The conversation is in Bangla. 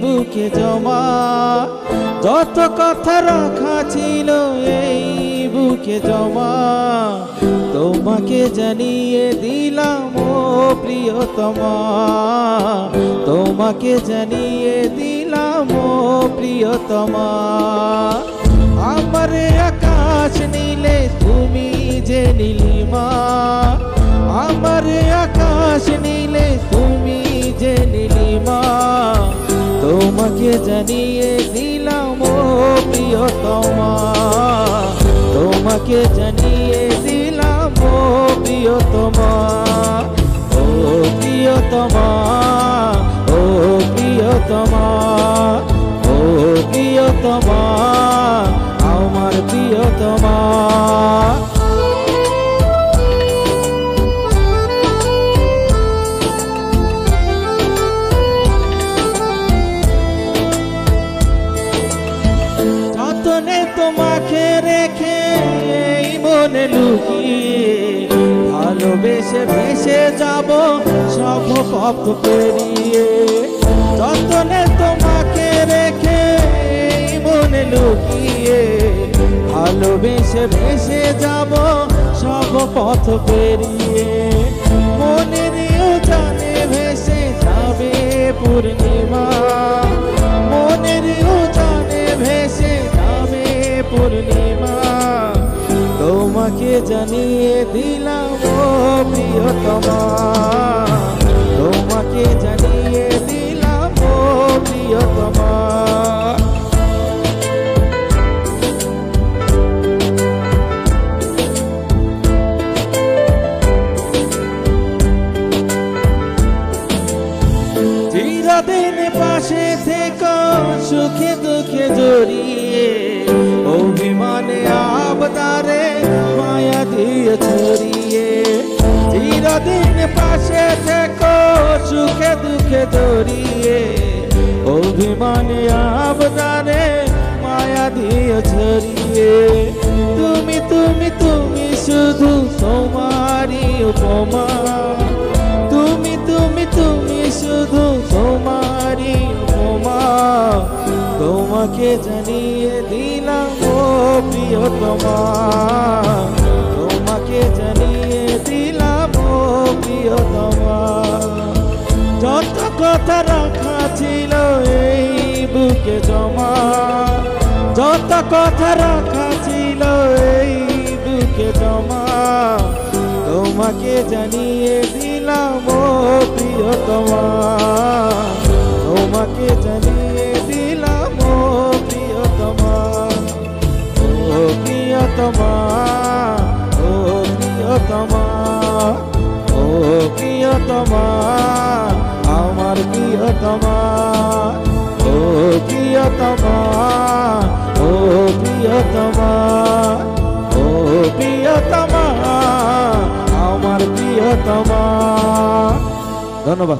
বুকে জমা, যত কথা রাখা ছিল এই বুকে জমা, তোমাকে জানিয়ে দিলাম ও প্রিয়তমা, তোমাকে জানিয়ে দিলাম ও প্রিয়তমা। আমার আকাশ নীলে তুমি যে নীলিমা, আমার আকাশ নীলে তুমি যে নীলিমা, তোমাকে জানিয়ে দিলাম ও প্রিয়তমা, তোমাকে জানিয়ে দিলাম ও প্রিয়তমা, ও প্রিয়তমা, ও প্রিয়তমা, ও প্রিয়তমা, আমার প্রিয়তমা। যতনে তোমাকে রেখে এই মনে লুকিয়ে, ভালোবেসে ভেসে যাব সব পথ পেরিয়ে। যতনে তোমাকে রেখে এই মনে লুকিয়ে, ভালোবেসে ভেসে যাব সব পথ পেরিয়ে। মনের জানে ভেসে যাবে পূর্ণিমা, মনের জানে ভেসে যাবে পূর্ণিমা, তোমাকে জানিয়ে দিলাম ও প্রিয়তমা, তোমাকে জানিয়ে দিলাম ও প্রিয়তমা। চিরদিন পাশে থেকো সুখে দুঃখে জড়িয়ে, অভিমানে আবদারে মায়া দিয়ে ছড়িয়ে। চিরদিন পাশে থেকো সুখে দুঃখে জড়িয়ে, অভিমানে আবদারে মায়া দিয়ে ছড়িয়ে। তুমি তুমি তুমি শুধু তোমারই উপমা, তুমি তুমি তুমি শুধু তোমারই উপমা, তোমাকে জানিয়ে দিলাম ও প্রিয়তমা, তোমাকে জানিয়ে দিলাম ও প্রিয়তমা। যত কথা রাখা ছিল এই বুকে জমা, যত কথা রাখা ছিল এই বুকে জমা, তোমাকে জানিয়ে দিলাম ও প্রিয়তমা, তোমাকে জানিয়ে দিলাম ও প্রিয়তমা, ও প্রিয়তমা, ও প্রিয়তমা, ও প্রিয়তমা, আমার প্রিয়তমা, ও প্রিয়তমা, ও প্রিয়তমা, ও প্রিয়তমা, আমার প্রিয়তমা। ধন্যবাদ।